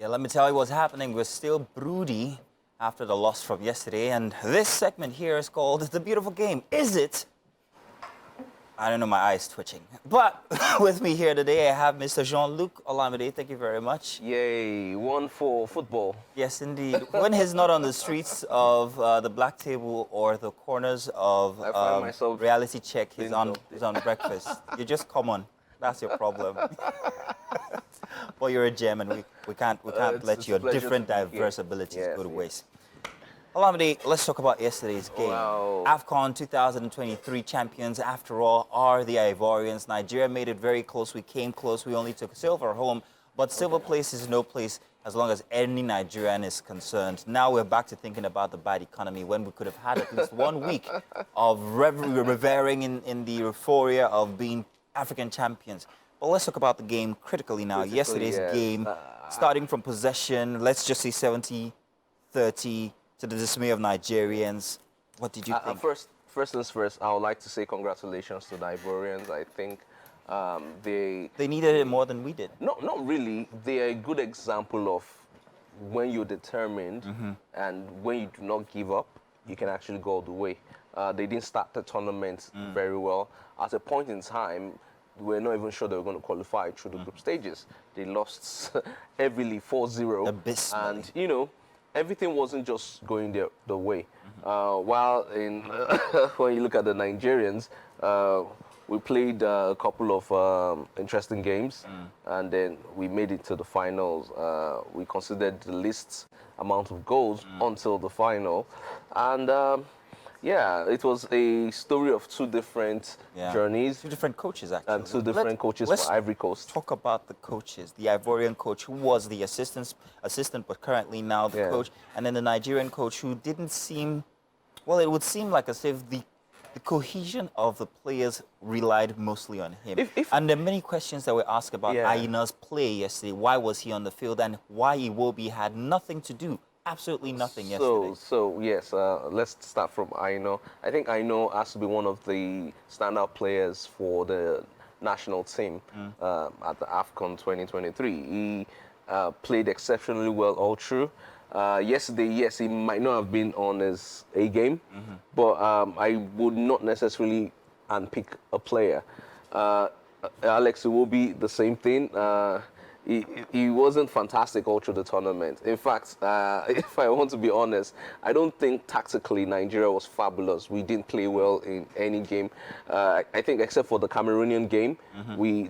Yeah, let me tell you what's happening. We're still broody after the loss from yesterday, and this segment here is called The Beautiful Game. Is it? I don't know, my eyes twitching. But with me here today, I have Mr. Jean-Luc Olamide. Thank you very much. Yay, one for football. Yes, indeed. When he's not on the streets of the Black Table or the corners of I find myself Reality Check, he's on inducted. breakfast. You just come on. That's your problem. Well, you're a gem, and we can't let it's your a pleasure different, to be here. diverse abilities Yes, go to yes. waste. Olamide, let's talk about yesterday's game. Wow. AFCON 2023 champions, after all, are the Ivorians. Nigeria made it very close. We came close. We only took silver home. But silver place is no place as long as any Nigerian is concerned. Now we're back to thinking about the bad economy when we could have had at least 1 week of revering in the euphoria of being African champions. But let's talk about the game critically now. Yesterday's yes. game, starting from possession, let's just say 70-30, to the dismay of Nigerians. What did you think? First things first, I would like to say congratulations to the Ivorians. I think They needed it more than we did. not really. They are a good example of when you're determined and when you do not give up, you can actually go all the way. They didn't start the tournament very well. At a point in time, we're not even sure they were going to qualify through the group stages. They lost heavily 4-0. Abysmally. And, you know, everything wasn't just going the way. While in when you look at the Nigerians, we played a couple of interesting games, and then we made it to the finals. We considered the least amount of goals until the final, and yeah, it was a story of two different journeys. Two different coaches, actually. And two different coaches for Ivory Coast. Talk about the coaches. The Ivorian coach, who was the assistant, but currently now the coach. And then the Nigerian coach, who didn't seem... Well, it would seem like as if the cohesion of the players relied mostly on him. And there are many questions that were asked about Aina's play yesterday. Why was he on the field? And why Iwobi had nothing to do. Absolutely nothing yesterday. So yes, let's start from Aino. I think Aino has to be one of the standout players for the national team at the AFCON 2023. He played exceptionally well all through. Yesterday, yes, he might not have been on his A game, but I would not necessarily unpick a player. Alex Iwobi, the same thing. He wasn't fantastic all through the tournament. In fact, if I want to be honest, I don't think tactically Nigeria was fabulous. We didn't play well in any game. I think except for the Cameroonian game,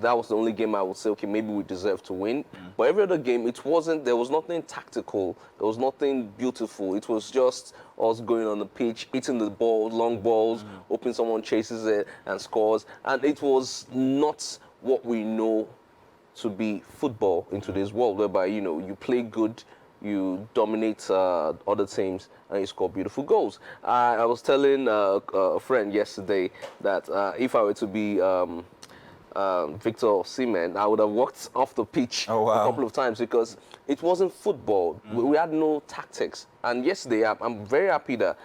that was the only game I would say, okay, maybe we deserve to win. But every other game, there was nothing tactical. There was nothing beautiful. It was just us going on the pitch, hitting the ball, long balls, hoping someone chases it and scores. And it was not what we know to be football in today's world, whereby, you know, you play good, you dominate other teams, and you score beautiful goals. I was telling a friend yesterday that if I were to be Victor Osimhen, I would have walked off the pitch a couple of times because it wasn't football. We had no tactics. And yesterday, I'm very happy that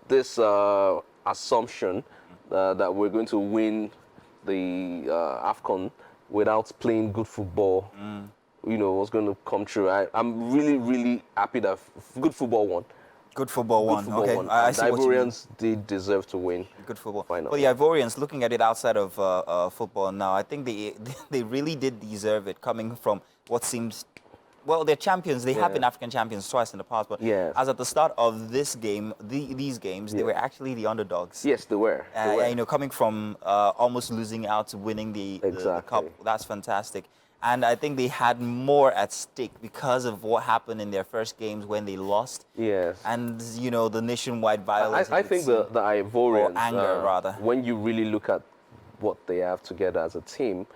this assumption that we're going to win the AFCON without playing good football, you know, was going to come true. I'm really, really happy that good football won. Good football won. Okay, won. I see the what you mean. Ivorians did deserve to win. Good football. Final. Well, the Ivorians, looking at it outside of football now, I think they really did deserve it, coming from what seems... Well, they're champions. They have been African champions twice in the past, but as at the start of this game, these games, they were actually the underdogs. Yes, they were. You know, coming from almost losing out to winning the cup, that's fantastic. And I think they had more at stake because of what happened in their first games when they lost. Yes. And, you know, the nationwide violence. I think the Ivorians, or anger, rather. When you really look at what they have together as a team,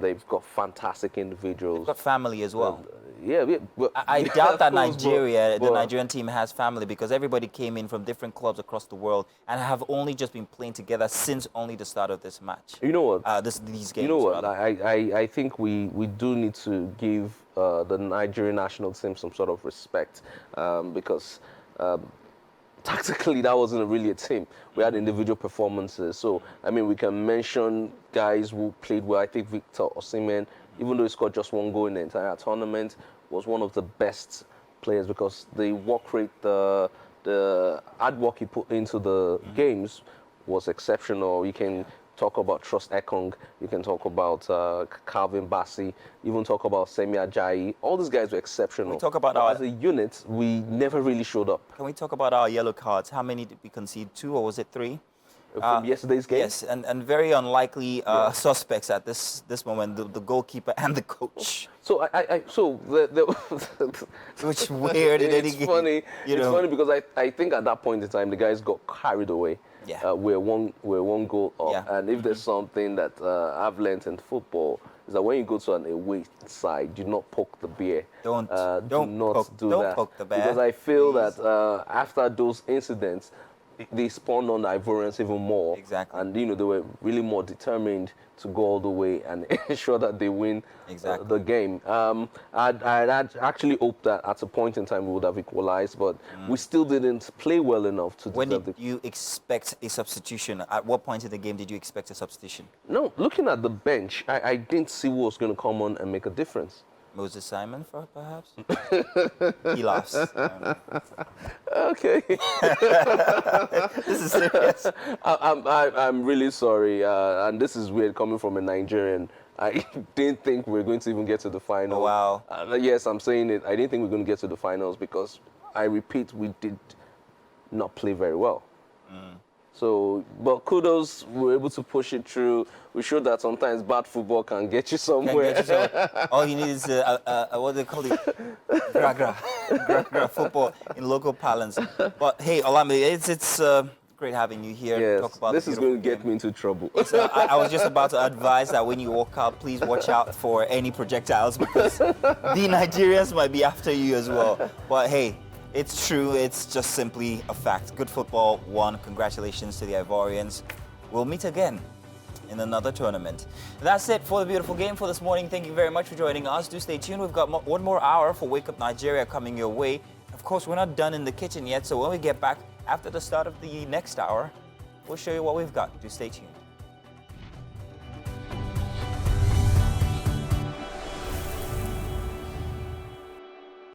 they've got fantastic individuals. They've got family as well. Well, I doubt that the Nigerian team has family, because everybody came in from different clubs across the world and have only just been playing together since only the start of this match. You know what? These games. You know what? Rather. I think we do need to give the Nigerian national team some sort of respect because tactically, that wasn't really a team. We had individual performances. So, I mean, we can mention guys who played well. I think Victor Osimhen even though he scored just 1 goal in the entire tournament, was one of the best players because the work rate, the hard work he put into the games was exceptional. You can talk about Trust Ekong, you can talk about Calvin Bassey, even talk about Semi Ajayi. All these guys were exceptional. We talk about as a unit, we never really showed up. Can we talk about our yellow cards? How many did we concede? 2 or was it 3? From yesterday's game? Yes, and very unlikely suspects at this moment, the goalkeeper and the coach. So Which weird. It's funny. It's funny because I think at that point in time the guys got carried away. Yeah. We're one goal up, and if there's something that I've learned in football is that when you go to an away side, do not poke the bear. Don't poke the bear. Because I feel that after those incidents, they spawned on the Ivorians even more. Exactly. And, they were really more determined to go all the way and ensure that they win the game. I'd actually hoped that at a point in time we would have equalized, but we still didn't play well enough to When did you expect a substitution? At what point in the game did you expect a substitution? No, looking at the bench, I didn't see who was going to come on and make a difference. Moses Simon, perhaps? He laughs. Okay. This is serious. I'm really sorry, and this is weird coming from a Nigerian. I didn't think we were going to even get to the final. Oh, wow. Yes, I'm saying it. I didn't think we were going to get to the finals because, I repeat, we did not play very well. So, but kudos, we were able to push it through. We showed that sometimes bad football can get you somewhere. All you need is what they call it, gra football in local parlance. But hey, Olamide, it's great having you here. Yes, Talk about this is going to get me into trouble. So I was just about to advise that when you walk out, please watch out for any projectiles because the Nigerians might be after you as well. But hey, it's true. It's just simply a fact. Good football won. Congratulations to the Ivorians. We'll meet again in another tournament. That's it for the beautiful game for this morning. Thank you very much for joining us. Do stay tuned. We've got one more hour for Wake Up Nigeria coming your way. Of course, we're not done in the kitchen yet. So when we get back after the start of the next hour, we'll show you what we've got. Do stay tuned.